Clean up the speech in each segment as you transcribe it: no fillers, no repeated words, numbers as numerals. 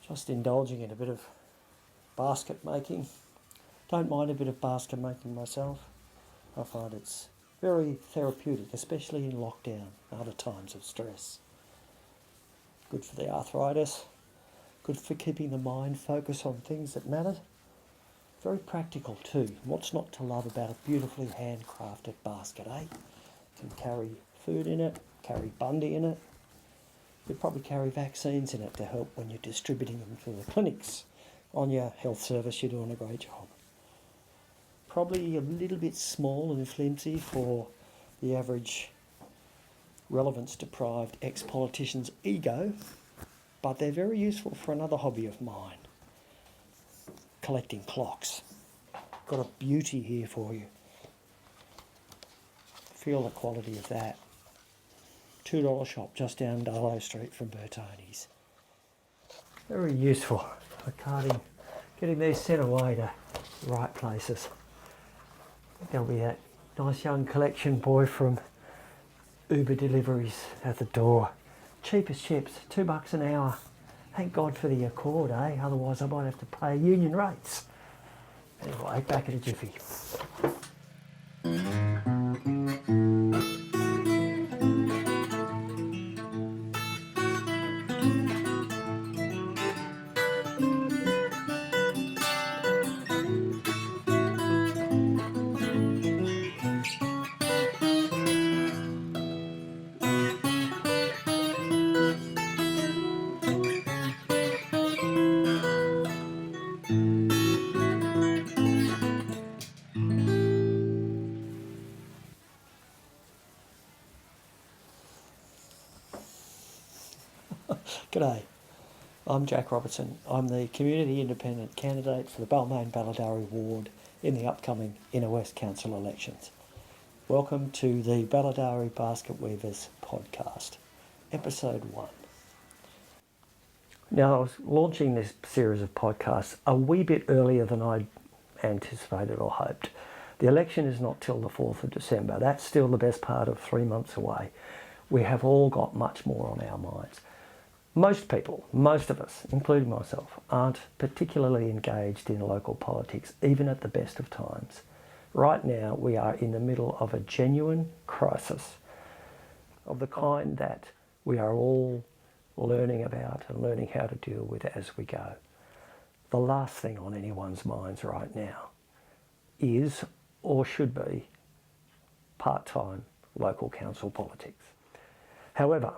Just indulging in a bit of basket making. Don't mind a bit of basket making myself. I find it's very therapeutic, especially in lockdown and other times of stress. Good for the arthritis, good for keeping the mind focused on things that matter. Very practical too. What's not to love about a beautifully handcrafted basket, eh? You can carry food in it, carry bundy in it. You'd probably carry vaccines in it to help when you're distributing them to the clinics. On your health service, you're doing a great job. Probably a little bit small and flimsy for the average relevance-deprived ex-politician's ego, but they're very useful for another hobby of mine, collecting clocks. Got a beauty here for you. Feel the quality of that. $2 shop just down Darlow Street from Bertoni's. Very useful for getting these sent away to the right places. There'll be that nice young collection boy from Uber deliveries at the door. Cheap as chips, $2 an hour. Thank God for the Accord, eh? Otherwise I might have to pay union rates. Anyway, back at a jiffy. G'day, I'm Jack Robertson. I'm the Community Independent candidate for the Balmain Baludarri ward in the upcoming Inner West Council elections. Welcome to the Baludarri Basket Weavers podcast, episode 1. Now, I was launching this series of podcasts a wee bit earlier than I'd anticipated or hoped. The election is not till the 4th of December. That's still the best part of 3 months away. We have all got much more on our minds. Most people, most of us, including myself, aren't particularly engaged in local politics, even at the best of times. Right now, we are in the middle of a genuine crisis of the kind that we are all learning about and learning how to deal with as we go. The last thing on anyone's minds right now is, or should be, part-time local council politics. However,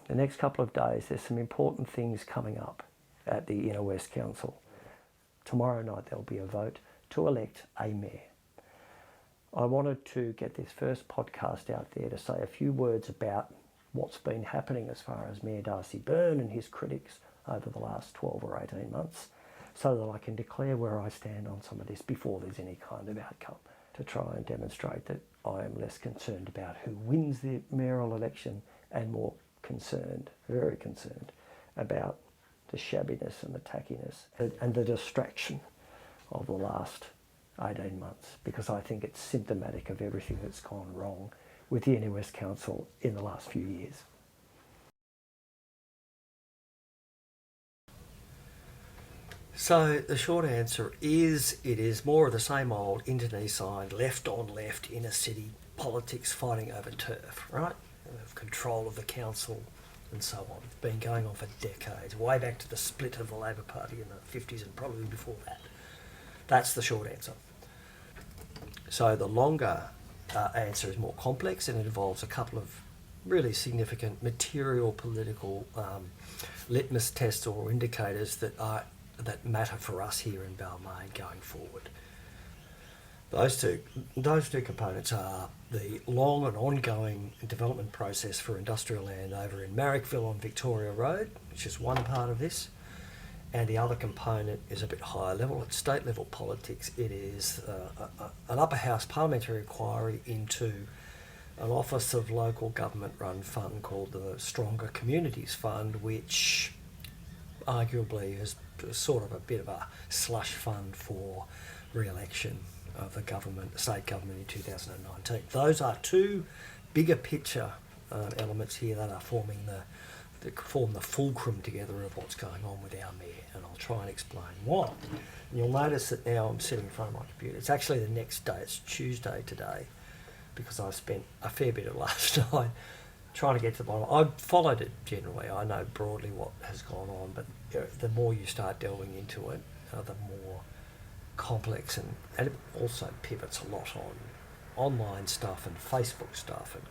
the next couple of days, there's some important things coming up at the Inner West Council. Tomorrow night, there'll be a vote to elect a mayor. I wanted to get this first podcast out there to say a few words about what's been happening as far as Mayor Darcy Byrne and his critics over the last 12 or 18 months, so that I can declare where I stand on some of this before there's any kind of outcome, to try and demonstrate that I am less concerned about who wins the mayoral election and more concerned, very concerned, about the shabbiness and the tackiness and the distraction of the last 18 months, because I think it's symptomatic of everything that's gone wrong with the Inner West Council in the last few years. So the short answer is it is more of the same old internecine left on left inner city politics fighting over turf, right? Of control of the council and so on. It's been going on for decades, way back to the split of the Labor Party in the 50s and probably before that. That's the short answer. So the longer answer is more complex, and it involves a couple of really significant material political litmus tests or indicators that matter for us here in Balmain going forward. Those two components are the long and ongoing development process for industrial land over in Marrickville on Victoria Road, which is one part of this, and the other component is a bit higher level. At state level politics, it is an upper house parliamentary inquiry into an Office of Local Government run fund called the Stronger Communities Fund, which arguably is sort of a bit of a slush fund for re-election of the state government in 2019. Those are two bigger picture elements here that are forming that form the fulcrum together of what's going on with our mayor, and I'll try and explain why. And you'll notice that now I'm sitting in front of my computer. It's actually the next day, it's Tuesday today, because I spent a fair bit of last night trying to get to the bottom. I've followed it generally. I know broadly what has gone on, but the more you start delving into it, the more complex, and it also pivots a lot on online stuff and Facebook stuff and,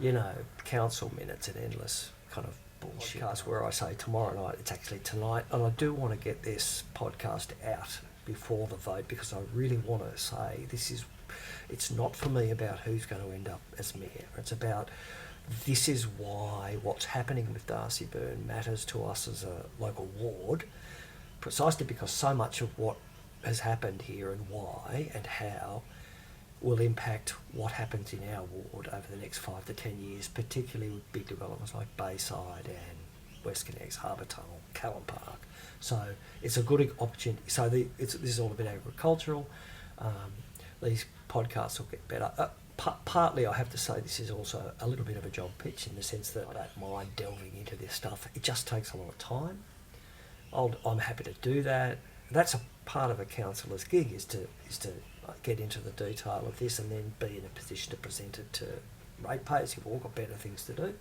you know, council minutes and endless kind of bullshit. Podcast where I say tomorrow night, it's actually tonight, and I do want to get this podcast out before the vote, because I really want to say it's not for me about who's going to end up as mayor. It's about, this is why what's happening with Darcy Byrne matters to us as a local ward, precisely because so much of what has happened here and why and how will impact what happens in our ward over the next 5 to 10 years, particularly with big developments like Bayside and WestConnex, Harbour Tunnel, Callum Park. So it's a good opportunity. So this is all a bit agricultural. These podcasts will get better. Partly, I have to say, this is also a little bit of a job pitch, in the sense that I don't mind delving into this stuff. It just takes a lot of time. I'm happy to do that. That's a part of a councillor's gig, is to get into the detail of this and then be in a position to present it to ratepayers who've all got better things to do.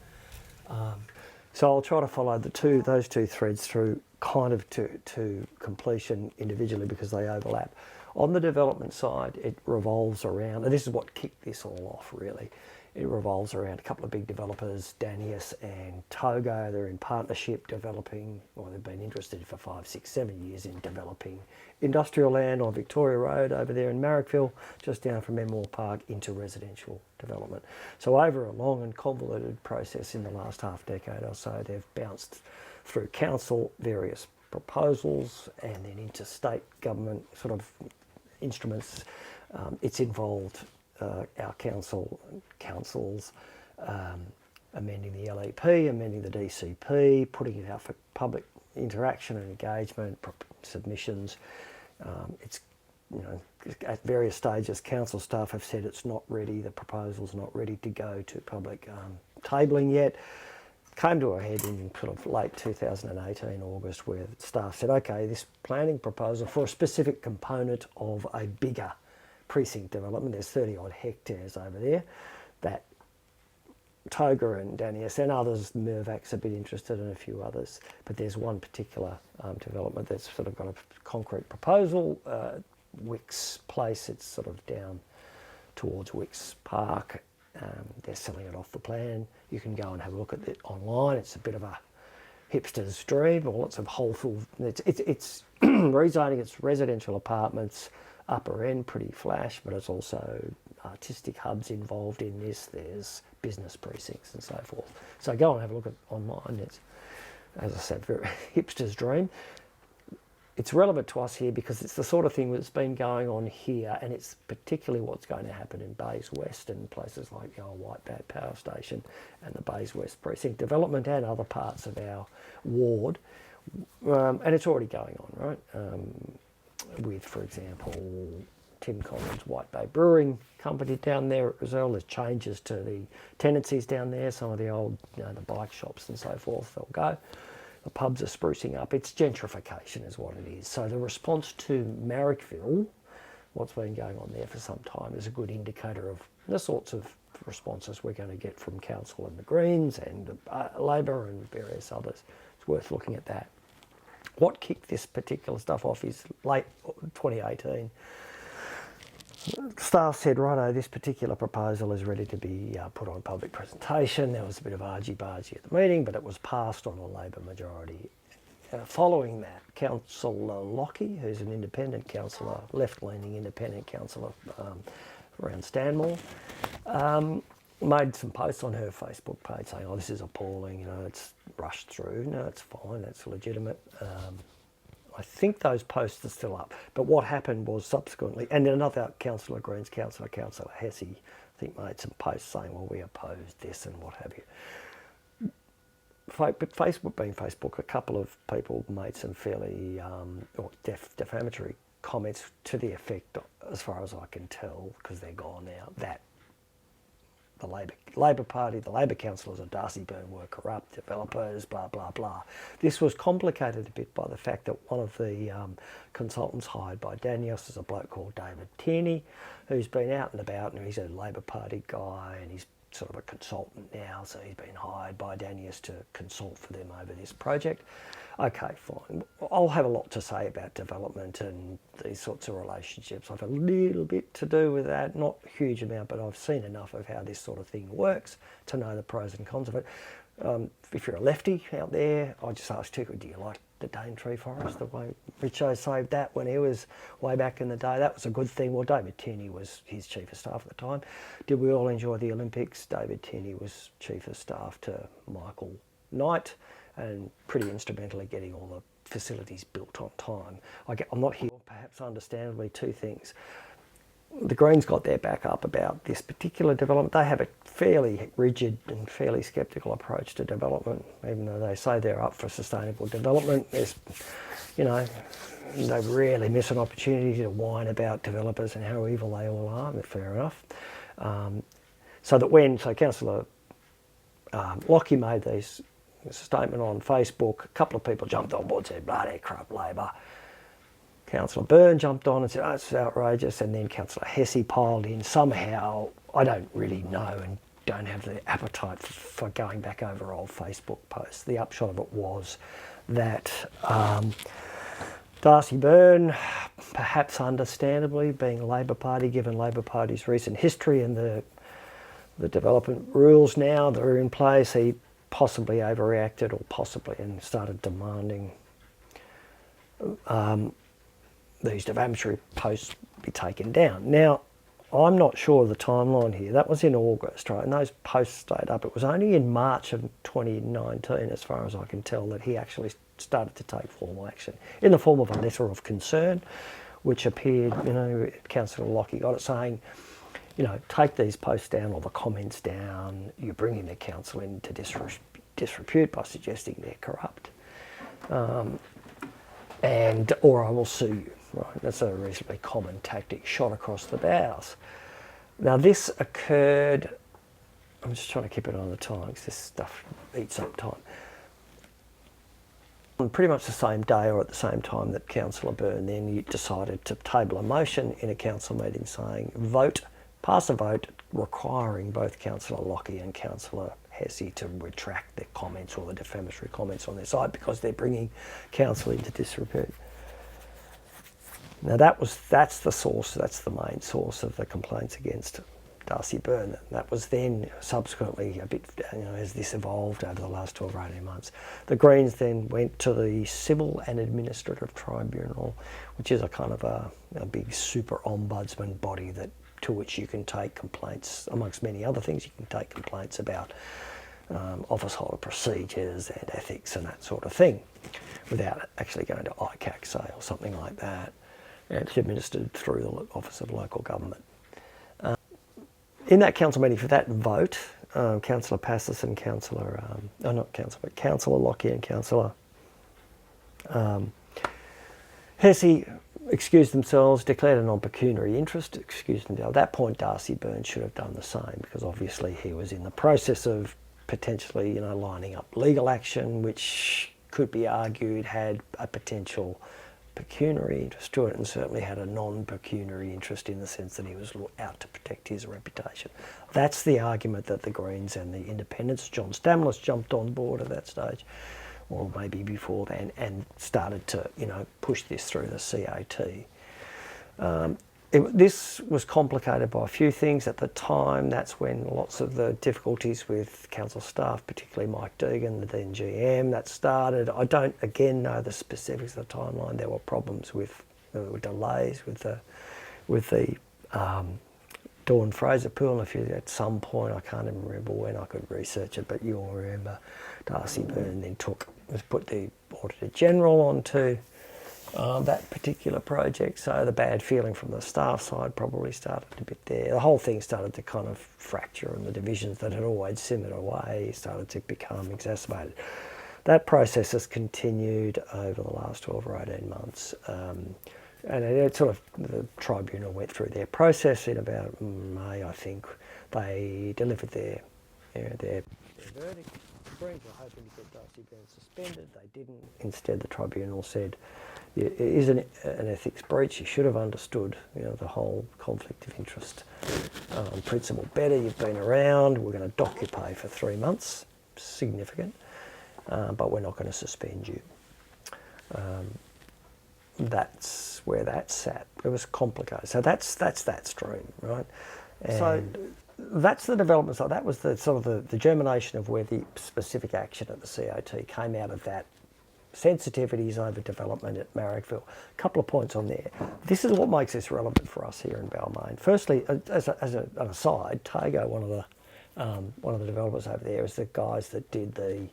So I'll try to follow those two threads through kind of to completion individually, because they overlap. On the development side, it revolves around, and this is what kicked this all off really, it revolves around a couple of big developers, Danius and Togo. They're in partnership developing, or they've been interested for 5, 6, 7 years in developing industrial land on Victoria Road over there in Marrickville, just down from Memorial Park, into residential development. So over a long and convoluted process in the last half decade or so, they've bounced through council various proposals and then into state government sort of instruments. It's involved our councils amending the LEP, amending the DCP, putting it out for public interaction and engagement, submissions. It's, you know, at various stages, council staff have said it's not ready, the proposal's not ready to go to public tabling yet. Came to a head in sort of late 2018, August, where staff said, okay, this planning proposal for a specific component of a bigger precinct development, there's 30 odd hectares over there, that Toga and Danius and others, Mirvac's a bit interested, and a few others, but there's one particular development that's sort of got a concrete proposal, Wicks Place, it's sort of down towards Wicks Park. They're selling it off the plan. You can go and have a look at it online. It's a bit of a hipster's dream, or lots of wholesale. It's rezoning. It's residential apartments, upper end, pretty flash, but it's also artistic hubs involved in this. There's business precincts and so forth. So go and have a look at it online. It's, as I said, very hipster's dream. It's relevant to us here because it's the sort of thing that's been going on here, and it's particularly what's going to happen in Bays West and places like the old White Bat Power Station and the Bays West Precinct development and other parts of our ward. And it's already going on, right? With, for example, Tim Collins' White Bay Brewing Company down there as well. There's changes to the tenancies down there. Some of the old, you know, the bike shops and so forth, they'll go. The pubs are sprucing up. It's gentrification is what it is. So the response to Marrickville, what's been going on there for some time, is a good indicator of the sorts of responses we're going to get from Council and the Greens and Labor and various others. It's worth looking at that. What kicked this particular stuff off is late 2018. Staff said, righto, this particular proposal is ready to be put on public presentation. There was a bit of argy-bargy at the meeting, but it was passed on a Labor majority. Following that, Councillor Lockie, who's an independent councillor, left-leaning independent councillor around Stanmore, made some posts on her Facebook page saying, oh, this is appalling, you know, it's rushed through. No, it's fine, that's legitimate. I think those posts are still up. But what happened was subsequently, and then another Councillor Greens, Councillor Hesse, I think made some posts saying, well, we opposed this and what have you. But Facebook being Facebook, a couple of people made some fairly defamatory comments to the effect, as far as I can tell, because they're gone now, that the Labor Party, the Labor councillors of Darcy Byrne were corrupt, developers, blah, blah, blah. This was complicated a bit by the fact that one of the consultants hired by Daniels is a bloke called David Tierney, who's been out and about, and he's a Labor Party guy, and he's sort of a consultant now, so he's been hired by Daniels to consult for them over this project. Okay, fine. I'll have a lot to say about development and these sorts of relationships. I've a little bit to do with that, not a huge amount, but I've seen enough of how this sort of thing works to know the pros and cons of it. If you're a lefty out there, I just ask you, do you like the Daintree Forest, the way Richo saved that when he was way back in the day? That was a good thing. Well, David Tierney was his chief of staff at the time. Did we all enjoy the Olympics? David Tierney was chief of staff to Michael Knight, and pretty instrumentally getting all the facilities built on time. I'm not here, perhaps understandably, two things. The Greens got their back up about this particular development. They have a fairly rigid and fairly sceptical approach to development, even though they say they're up for sustainable development. There's, you know, they rarely miss an opportunity to whine about developers and how evil they all are. Fair enough. So Councillor Lockie made this statement on Facebook, a couple of people jumped on board and said, bloody corrupt Labor. Councillor Byrne jumped on and said, oh, it's outrageous, and then Councillor Hesse piled in. Somehow, I don't really know and don't have the appetite for going back over old Facebook posts. The upshot of it was that Darcy Byrne, perhaps understandably, being a Labor Party, given Labor Party's recent history and the development rules now that are in place, he possibly overreacted and started demanding these defamatory posts be taken down. Now, I'm not sure of the timeline here. That was in August, right? And those posts stayed up. It was only in March of 2019, as far as I can tell, that he actually started to take formal action in the form of a letter of concern, which appeared, Councillor Lockie got it saying, take these posts down or the comments down. You're bringing the council into disrepute by suggesting they're corrupt, or I will sue you. Right, that's a reasonably common tactic, shot across the bows. Now this occurred. I'm just trying to keep it on the time because this stuff eats up time. On pretty much the same day or at the same time that Councillor Byrne then decided to table a motion in a council meeting saying pass a vote requiring both Councillor Lockie and Councillor Hesse to retract their comments or the defamatory comments on their side because they're bringing council into disrepute. Now that's the source, that's the main source of the complaints against Darcy Byrne. That was then subsequently a bit, as this evolved over the last 12 or 18 months. The Greens then went to the Civil and Administrative Tribunal, which is a kind of a big super ombudsman body to which you can take complaints, amongst many other things. You can take complaints about office holder procedures and ethics and that sort of thing without actually going to ICAC, say, or something like that. And it's administered through the Office of Local Government. In that council meeting, for that vote, Councillor Passis and Councillor Lockie and Councillor Hesse excused themselves, declared a non-pecuniary interest, excused themselves. At that point, Darcy Byrne should have done the same because obviously he was in the process of potentially, lining up legal action, which could be argued had a potential pecuniary interest to it, and certainly had a non-pecuniary interest in the sense that he was out to protect his reputation. That's the argument that the Greens and the Independents, John Stamlis, jumped on board at that stage, or maybe before then, and started to, push this through the CAT. This was complicated by a few things at the time. That's when lots of the difficulties with council staff, particularly Mike Deegan, the then GM, that started. I don't, again, know the specifics of the timeline. There were problems with, delays with the Dawn Fraser pool. If you, at some point, I can't even remember when, I could research it, but you'll remember Darcy Byrne then put the Auditor General onto that particular project, so the bad feeling from the staff side probably started a bit there. The whole thing started to kind of fracture, and the divisions that had always simmered away started to become exacerbated. That process has continued over the last 12 or 18 months. And it sort of, the tribunal went through their process. In about May, I think, they delivered their verdict. The Greens were hoping to get Darcy Byrne suspended. They didn't. Instead, the tribunal said, it is an ethics breach. You should have understood, the whole conflict of interest principle better. You've been around. We're going to dock your pay for 3 months. Significant. But we're not going to suspend you. That's where that sat. It was complicated. So that's that stream, right? And so that's the development side. That was the sort of the germination of where the specific action at the COT came out of that. Sensitivities over development at Marrickville. A couple of points on there. This is what makes this relevant for us here in Balmain. Firstly, as an aside, Tago, one of the developers over there, is the guys that did the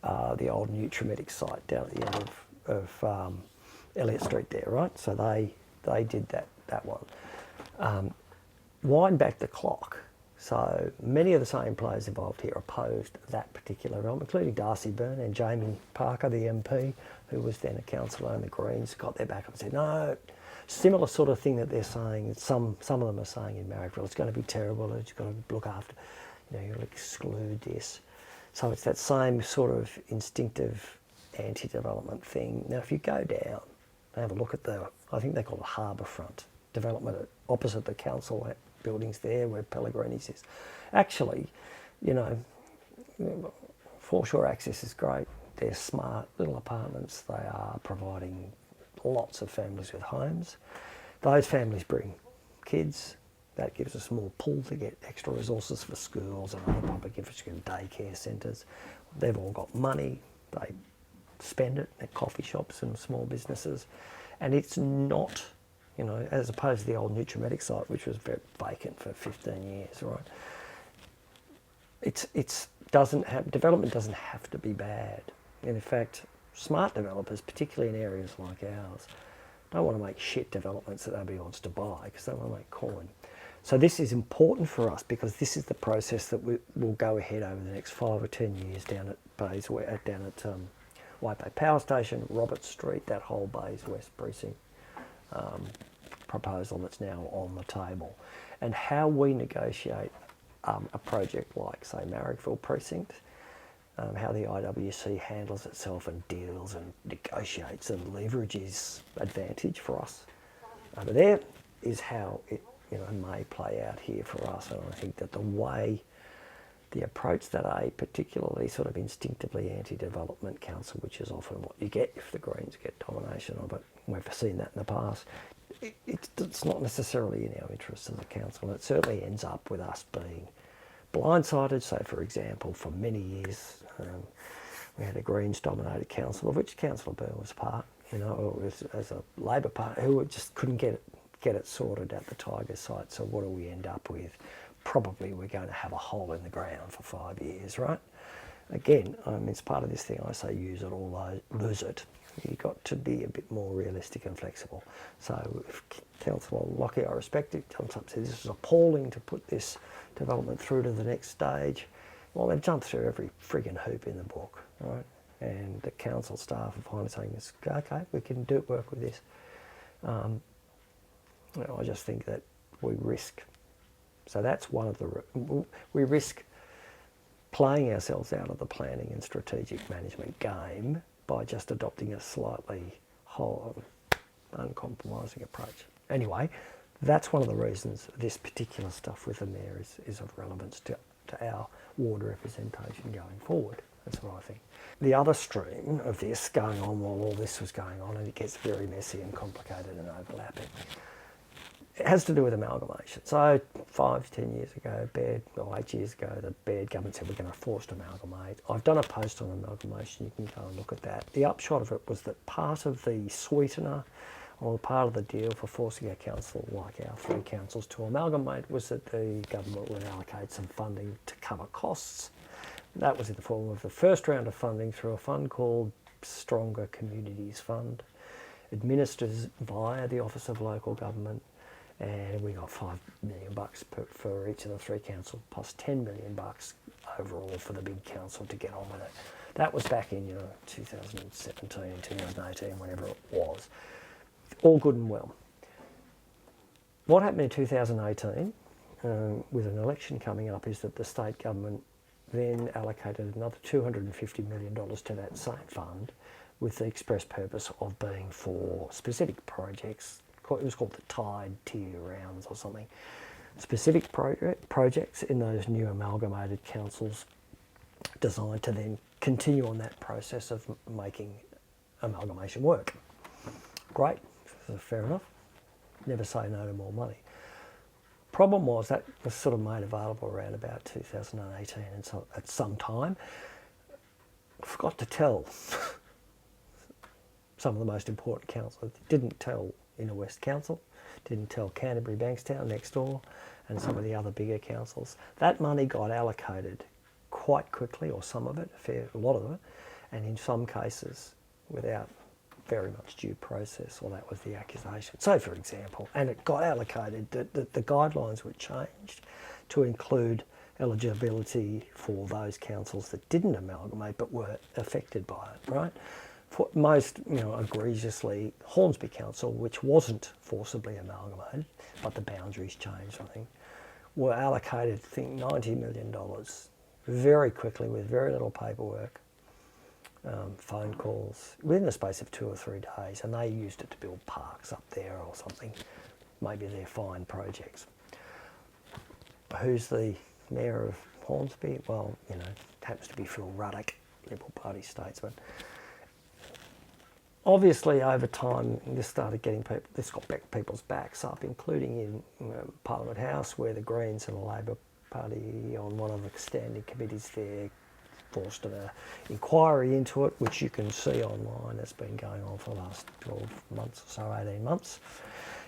old Nutrimedic site down at the end of Elliott Street there, right? So they did that one. Wind back the clock. So many of the same players involved here opposed that particular development, including Darcy Byrne and Jamie Parker, the MP, who was then a councillor in the Greens, got their back up and said, no, similar sort of thing that they're saying, some of them are saying in Marrickville, it's going to be terrible, it's got to look after, you'll exclude this. So it's that same sort of instinctive anti-development thing. Now, if you go down and have a look at I think they call it Harbourfront development opposite the council buildings there where Pellegrini's is. Actually, foreshore access is great. They're smart little apartments. They are providing lots of families with homes. Those families bring kids. That gives us more pull to get extra resources for schools and other public infrastructure, daycare centres. They've all got money. They spend it at coffee shops and small businesses. And it's not, as opposed to the old Nutrimedic site, which was very vacant for 15 years, right? Development doesn't have to be bad. And in fact, smart developers, particularly in areas like ours, don't want to make shit developments that nobody wants to buy because they want to make coin. So this is important for us because this is the process that will go ahead over the next 5 or 10 years down at White Bay Power Station, Roberts Street, that whole Bays West precinct proposal that's now on the table. And how we negotiate a project like, say, Marrickville Precinct, how the IWC handles itself and deals and negotiates and leverages advantage for us over there is how it may play out here for us. And I think that the approach that a particularly sort of instinctively anti-development council, which is often what you get if the Greens get domination of it, we've seen that in the past, it's not necessarily in our interest as a council. It certainly ends up with us being blindsided. So, for example, for many years, we had a Greens-dominated council, of which Councillor Byrne was part, as a Labor Party, who just couldn't get it sorted at the Tiger site. So what do we end up with? Probably we're going to have a hole in the ground for 5 years, right? Again, it's part of this thing I say, use it or lose it. You've got to be a bit more realistic and flexible. So if Councillor Lockie, I respect it, comes up and says this is appalling to put this development through to the next stage, well, they've jumped through every frigging hoop in the book, right? And the council staff are finally saying, okay, we can work with this. I just think that we risk. So that's one of we risk playing ourselves out of the planning and strategic management game by just adopting a slightly uncompromising approach. Anyway, that's one of the reasons this particular stuff with the mayor is of relevance to our ward representation going forward. That's what I think. The other stream of this going on while all this was going on, and it gets very messy and complicated and overlapping, it has to do with amalgamation. So 5, 10 years ago, 8 years ago, the Baird government said we're going to force amalgamate. I've done a post on amalgamation, you can go and look at that. The upshot of it was that part of the sweetener, or part of the deal for forcing a council like our 3 councils to amalgamate, was that the government would allocate some funding to cover costs. That was in the form of the first round of funding through a fund called Stronger Communities Fund, administered via the Office of Local Government, and we got $5 million for each of the 3 councils, plus $10 million overall for the big council to get on with it. That was back in 2017, 2018, whenever it was. all good and well. What happened in 2018, with an election coming up, is that the state government then allocated another $250 million to that same fund with the express purpose of being for specific projects. It was called the Tide Tier Rounds or something. Specific projects in those new amalgamated councils designed to then continue on that process of making amalgamation work. Great, fair enough. Never say no to more money. Problem was that was sort of made available around about 2018 and so at some time. Forgot to tell some of the most important councils. Didn't tell Inner West Council, didn't tell Canterbury Bankstown next door, and some of the other bigger councils. That money got allocated quite quickly, or some of it, a lot of it, and in some cases without very much due process, or that was the accusation. So, for example, and it got allocated, the guidelines were changed to include eligibility for those councils that didn't amalgamate but were affected by it, right? For most, egregiously, Hornsby Council, which wasn't forcibly amalgamated, but the boundaries changed, I think, were allocated, I think, $90 million very quickly with very little paperwork. Phone calls within the space of 2 or 3 days, and they used it to build parks up there or something. Maybe they're fine projects. Who's the mayor of Hornsby? Well, happens to be Phil Ruddock, Liberal Party statesman. Obviously, over time, this got people's backs up, including in Parliament House, where the Greens and the Labor Party, on one of the standing committees there, forced an inquiry into it, which you can see online. It's been going on for the last 12 months or so, 18 months.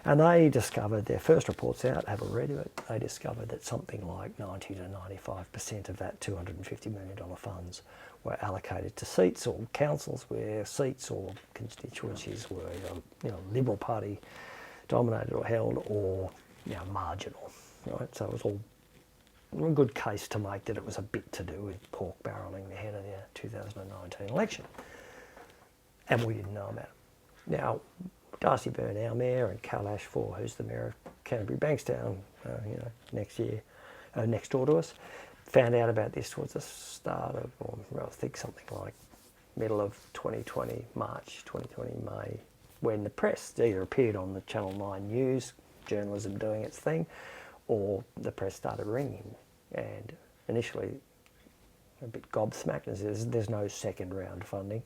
And they discovered, their first report's out, have a read of it, they discovered that something like 90 to 95% of that $250 million funds were allocated to seats or councils where seats or constituencies were either Liberal Party dominated or held, or marginal, right? So it was all a good case to make that it was a bit to do with pork barrelling ahead of the 2019 election. And we didn't know about it. Now, Darcy Byrne, our mayor, and Cal Ashford, who's the mayor of Canterbury Bankstown, next door to us, found out about this towards the start of, I think something like middle of 2020, March 2020, May, when the press either appeared on the Channel 9 news, journalism doing its thing, or the press started ringing, and initially a bit gobsmacked, and there's no second round funding.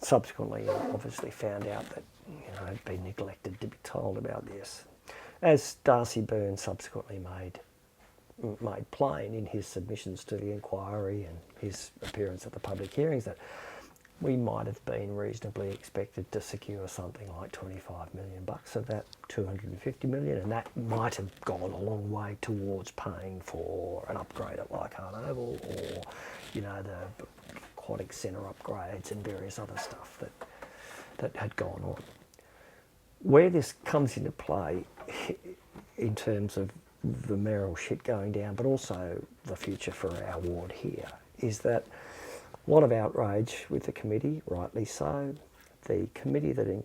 Subsequently, obviously found out that had been neglected to be told about this, as Darcy Byrne subsequently made plain in his submissions to the inquiry and his appearance at the public hearings, that we might have been reasonably expected to secure something like $25 million of that $250 million, and that might have gone a long way towards paying for an upgrade at Leichhardt Oval, or the aquatic centre upgrades and various other stuff that had gone on. Where this comes into play in terms of the mayoral shit going down, but also the future for our ward here, is that a lot of outrage with the committee, rightly so. The committee that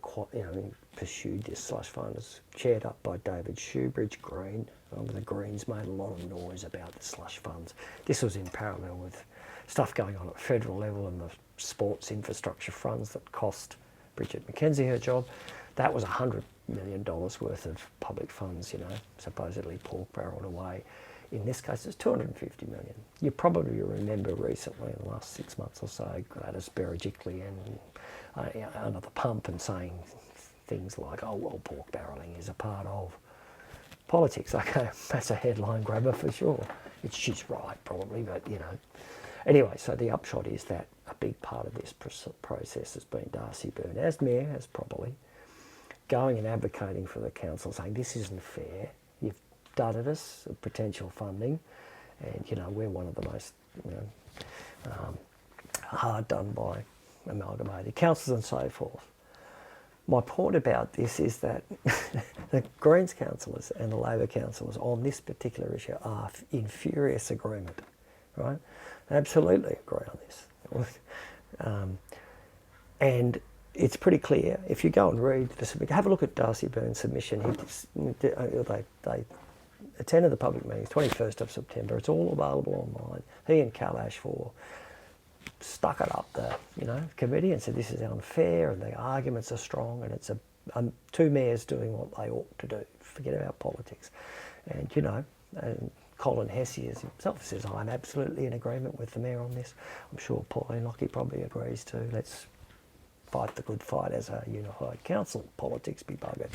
pursued this slush fund is chaired up by David Shoebridge, Green. The Greens made a lot of noise about the slush funds. This was in parallel with stuff going on at federal level and the sports infrastructure funds that cost Bridget McKenzie her job. That was $100 million worth of public funds, supposedly pork barreled away. In this case, it's $250 million. You probably remember recently, in the last 6 months or so, Gladys Berejiklian under the pump and saying things like, oh, well, pork barrelling is a part of politics. Okay, that's a headline grabber for sure. She's right, probably, but, Anyway, so the upshot is that a big part of this process has been Darcy Byrne, as mayor, as probably, going and advocating for the council, saying this isn't fair. You've dudded us of potential funding, and we're one of the most hard done by amalgamated councils and so forth. My point about this is that the Greens councillors and the Labor councillors on this particular issue are in furious agreement, right? They absolutely agree on this. And it's pretty clear. If you go and read this, have a look at Darcy Byrne's submission. They attended the public meetings, 21st of September. It's all available online. He and Kalash stuck it up the committee and said this is unfair and the arguments are strong and it's two mayors doing what they ought to do. Forget about politics. And and Colin Hessier himself says I'm absolutely in agreement with the mayor on this. I'm sure Pauline Lockie probably agrees too. Let's fight the good fight as a unified council. Politics be buggered.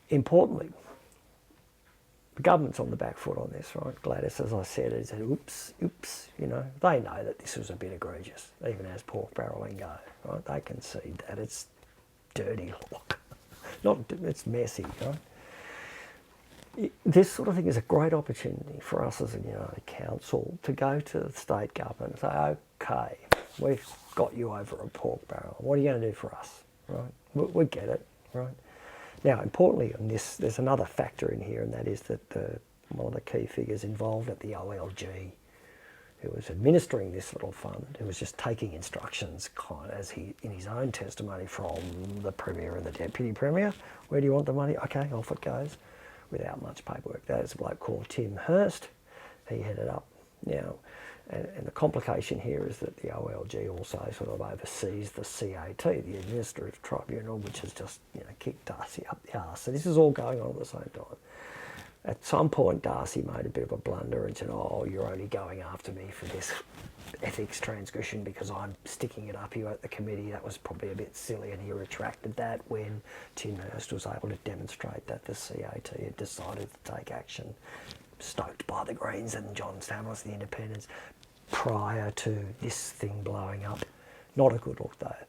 Importantly, the government's on the back foot on this, right? Gladys, as I said, has said, oops, they know that this was a bit egregious, even as pork barrelling go, right? They concede that it's dirty look. It's messy, right? This sort of thing is a great opportunity for us as a council to go to the state government and say, okay, we've got you over a pork barrel. What are you going to do for us, right? We get it, right? Now, importantly on this, there's another factor in here, and that is that one of the key figures involved at the OLG, who was administering this little fund, who was just taking instructions, as he in his own testimony, from the Premier and the Deputy Premier. Where do you want the money? Okay, off it goes, without much paperwork. That is a bloke called Tim Hurst. He headed up. Now, and the complication here is that the OLG also sort of oversees the CAT, the Administrative Tribunal, which has just kicked Darcy up the arse. So this is all going on at the same time. At some point, Darcy made a bit of a blunder and said, "Oh, you're only going after me for this ethics transgression because I'm sticking it up here at the committee." That was probably a bit silly, and he retracted that when Tim Hurst was able to demonstrate that the CAT had decided to take action, stoked by the Greens and John Stamos, the Independents, prior to this thing blowing up. Not a good look though.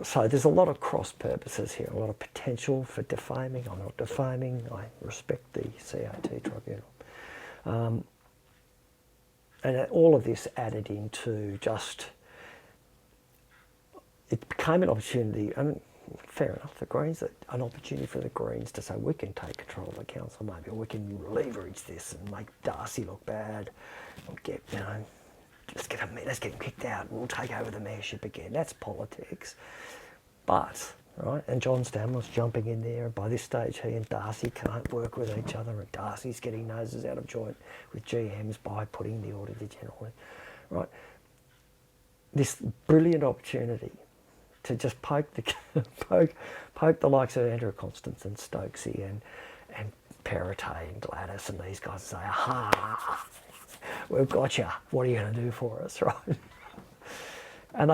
So there's a lot of cross purposes here, a lot of potential for defaming. I'm not defaming, I respect the CAT tribunal. And all of this added into it became an opportunity, and fair enough, the Greens, an opportunity for the Greens to say, we can take control of the council maybe, or we can leverage this and make Darcy look bad, or get, let's get him kicked out and we'll take over the mayorship again. That's politics. But, right, and John Stamos jumping in there, by this stage he and Darcy can't work with each other, and Darcy's getting noses out of joint with GMs by putting the Auditor General in, right? This brilliant opportunity to just poke the likes of Andrew Constance and Stokesy and Perrottet and Gladys and these guys and say, aha, we've got you. What are you going to do for us, right? And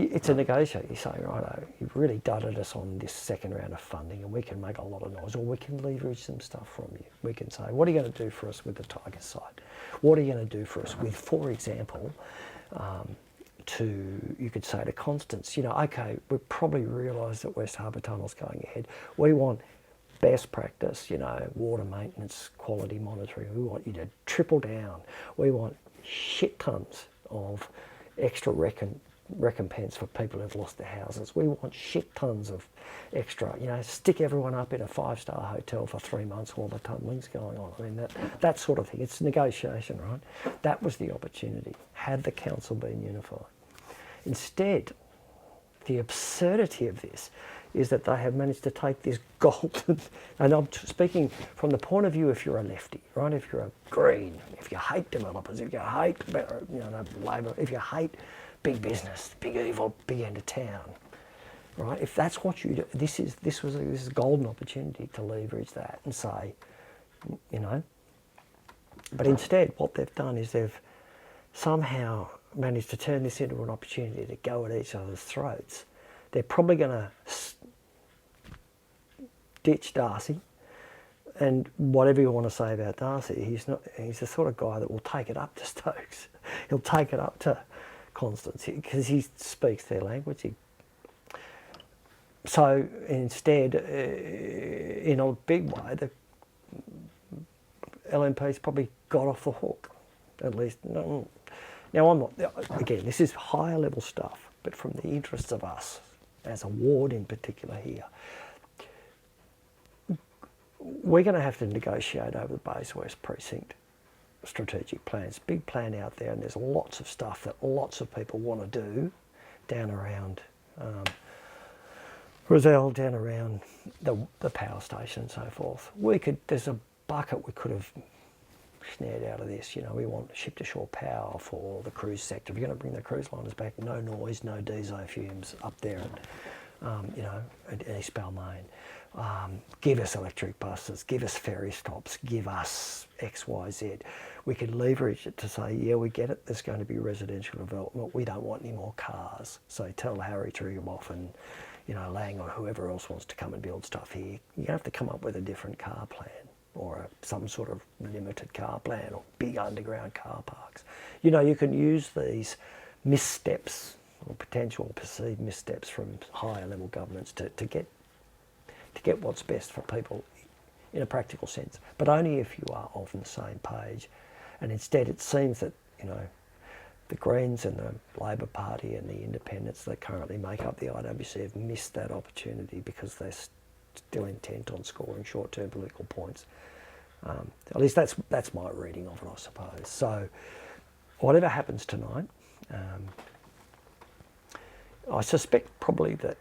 it's a negotiation. You say, righto, you've really dudded us on this second round of funding and we can make a lot of noise, or we can leverage some stuff from you. We can say, what are you going to do for us with the Tiger site? What are you going to do for us with, for example, you could say to Constance, okay, we probably realise that West Harbour Tunnel's going ahead. We want best practice, water maintenance, quality monitoring. We want you to triple down. We want shit tons of extra recompense for people who've lost their houses. We want shit tons of extra, stick everyone up in a 5-star hotel for 3 months while the tunnelling's going on. I mean, that sort of thing. It's negotiation, right? That was the opportunity, had the council been unified. Instead, the absurdity of this is that they have managed to take this golden, and I'm speaking from the point of view if you're a lefty, right? If you're a Green, if you hate developers, if you hate Labor, if you hate big business, big evil, big end of town, right? If that's what you do, this is a golden opportunity to leverage that and say, But instead, what they've done is they've somehow managed to turn this into an opportunity to go at each other's throats. They're probably going to ditch Darcy, and whatever you want to say about Darcy, he's the sort of guy that will take it up to Stokes. He'll take it up to Constance because he speaks their language. So instead, in a big way, the LNP's probably got off the hook, at least. Now, I'm not, again, this is higher level stuff, but from the interests of us, as a ward in particular here, we're going to have to negotiate over the Bays West Precinct strategic plans. Big plan out there, and there's lots of stuff that lots of people want to do. down around Rozelle, down around the power station and so forth. There's a bucket we could have snared out of this. We want ship-to-shore power for the cruise sector. If you're going to bring the cruise liners back, no noise, no diesel fumes up there, at East Balmain. Give us electric buses, give us ferry stops, give us X, Y, Z. We could leverage it to say, yeah, we get it, there's going to be residential development, we don't want any more cars. So tell Harry to ring them off and, Lang or whoever else wants to come and build stuff here. You have to come up with a different car plan or some sort of limited car plan or big underground car parks. You can use these missteps or potential perceived missteps from higher level governments to get what's best for people in a practical sense, but only if you are on the same page. And instead it seems that, the Greens and the Labor Party and the independents that currently make up the IWC have missed that opportunity because they're still intent on scoring short-term political points. At least that's my reading of it, I suppose. So whatever happens tonight, I suspect probably that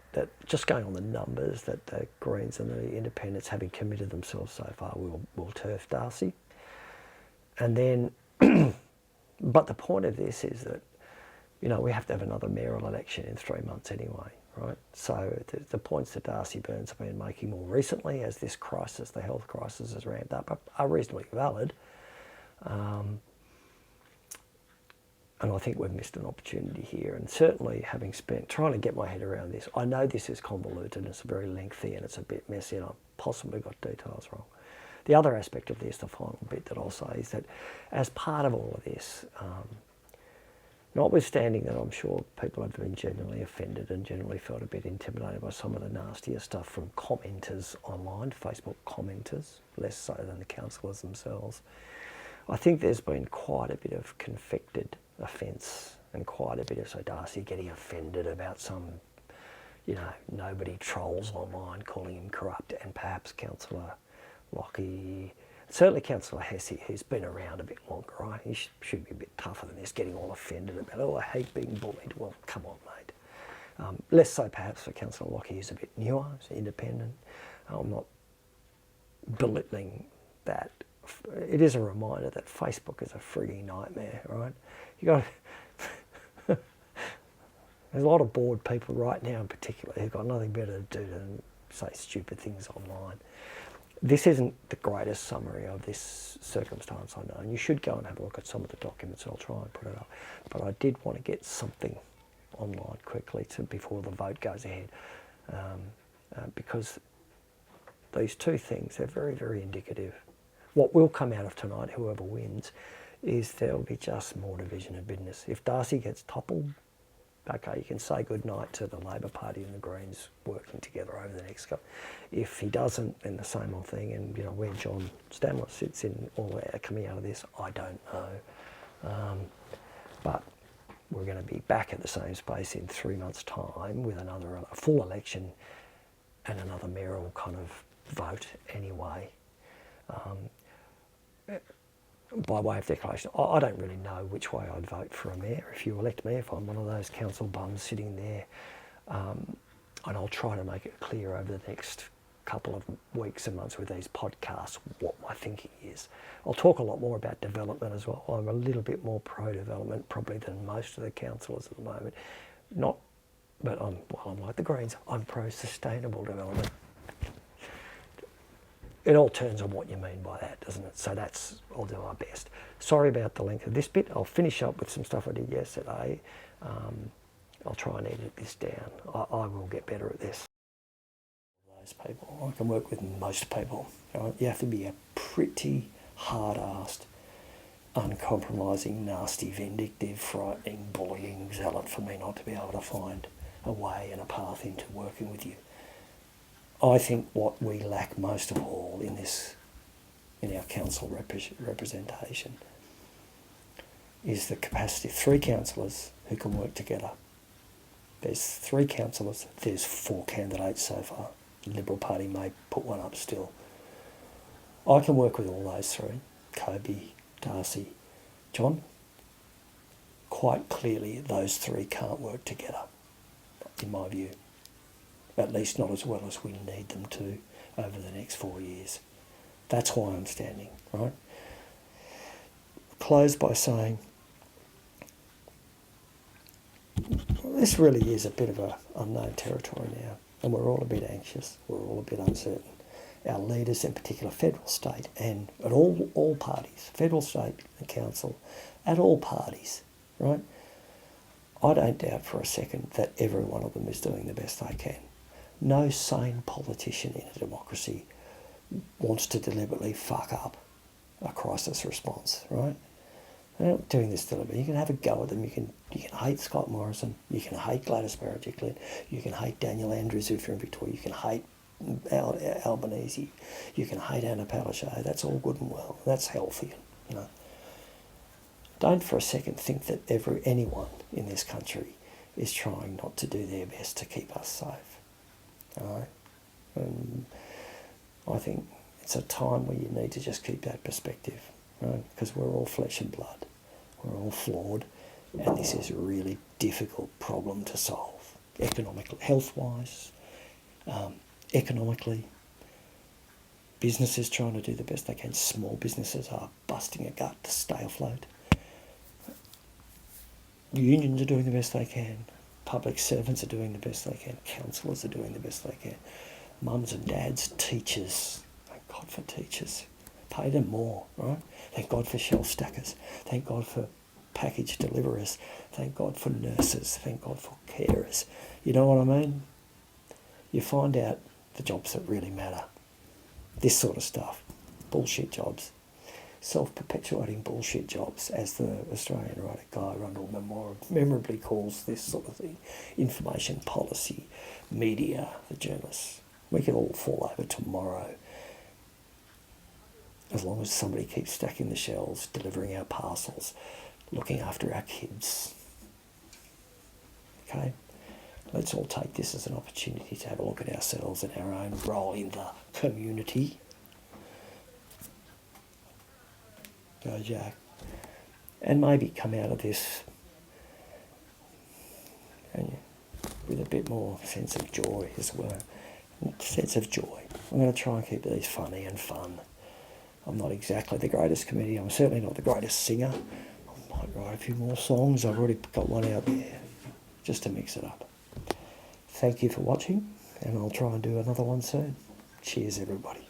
just going on the numbers, that the Greens and the Independents, having committed themselves so far, will turf Darcy. And then, but the point of this is that, we have to have another mayoral election in 3 months anyway, right? So the points that Darcy Burns have been making more recently as this crisis, the health crisis, has ramped up, are reasonably valid. And I think we've missed an opportunity here. And certainly having trying to get my head around this, I know this is convoluted and it's very lengthy and it's a bit messy and I've possibly got details wrong. The other aspect of this, the final bit that I'll say, is that as part of all of this, notwithstanding that I'm sure people have been genuinely offended and generally felt a bit intimidated by some of the nastier stuff from commenters online, Facebook commenters, less so than the councillors themselves, I think there's been quite a bit of confected offence and quite a bit of Darcy getting offended about some, nobody trolls online calling him corrupt, and perhaps Councillor Lockie, certainly Councillor Hesse, who's been around a bit longer, right? He should be a bit tougher than this, getting all offended about, I hate being bullied. Well, come on, mate. Less so perhaps for Councillor Lockie, who's a bit newer, he's independent. I'm not belittling that. It is a reminder that Facebook is a frigging nightmare, right? There's a lot of bored people right now in particular who've got nothing better to do than say stupid things online. This isn't the greatest summary of this circumstance, I know, and you should go and have a look at some of the documents, and I'll try and put it up. But I did want to get something online quickly before the vote goes ahead, because these two things, they're very, very indicative. What will come out of tonight, whoever wins, is there'll be just more division of business. If Darcy gets toppled, okay, you can say goodnight to the Labor Party and the Greens working together over the next couple. If he doesn't, then the same old thing. And where John Stamler sits in all that coming out of this, I don't know. But we're going to be back at the same space in 3 months' time with a full election and another mayoral kind of vote anyway. By way of declaration, I don't really know which way I'd vote for a mayor if you elect me, if I'm one of those council bums sitting there. And I'll try to make it clear over the next couple of weeks and months with these podcasts what my thinking is. I'll talk a lot more about development as well. I'm a little bit more pro-development probably than most of the councillors at the moment. But I'm like the Greens, I'm pro-sustainable development. It all turns on what you mean by that, doesn't it? So I'll do my best. Sorry about the length of this bit. I'll finish up with some stuff I did yesterday. I'll try and edit this down. I will get better at this. Those people, I can work with most people. You have to be a pretty hard-assed, uncompromising, nasty, vindictive, frightening, bullying zealot for me not to be able to find a way and a path into working with you. I think what we lack most of all in our council representation is the capacity of 3 councillors who can work together. There's 3 councillors, there's 4 candidates so far. The Liberal Party may put one up still. I can work with all those 3, Kobe, Darcy, John. Quite clearly those 3 can't work together. in my view. At least not as well as we need them to over the next 4 years. That's why I'm standing, right? Close by saying, this really is a bit of a unknown territory now, and we're all a bit anxious, we're all a bit uncertain. Our leaders, in particular federal, state, and at all parties, federal, state and council, at all parties, right? I don't doubt for a second that every one of them is doing the best they can. No sane politician in a democracy wants to deliberately fuck up a crisis response, right? They're not doing this deliberately. You can have a go at them. You can hate Scott Morrison. You can hate Gladys Berejiklian. You can hate Daniel Andrews if you're in Victoria. You can hate Albanese. You can hate Anna Palaszczuk. That's all good and well. That's healthy, you know. Don't for a second think that anyone in this country is trying not to do their best to keep us safe. All right? And I think it's a time where you need to just keep that perspective, right? Because we're all flesh and blood. We're all flawed, and this is a really difficult problem to solve. Economically, health-wise, economically, businesses trying to do the best they can. Small businesses are busting a gut to stay afloat. Unions are doing the best they can. Public servants are doing the best they can. Councillors are doing the best they can. Mums and dads, teachers. Thank God for teachers. Pay them more, right? Thank God for shelf stackers. Thank God for package deliverers. Thank God for nurses. Thank God for carers. You know what I mean? You find out the jobs that really matter. This sort of stuff. Bullshit jobs. Self-perpetuating bullshit jobs, as the Australian writer Guy Rundle memorably calls this sort of thing. Information policy, media, the journalists. We could all fall over tomorrow as long as somebody keeps stacking the shelves, delivering our parcels, looking after our kids. Okay? Let's all take this as an opportunity to have a look at ourselves and our own role in the community. Go Jack. And maybe come out of this with a bit more sense of joy as well. Sense of joy. I'm going to try and keep these funny and fun. I'm not exactly the greatest comedian. I'm certainly not the greatest singer. I might write a few more songs. I've already got one out there just to mix it up. Thank you for watching, and I'll try and do another one soon. Cheers, everybody.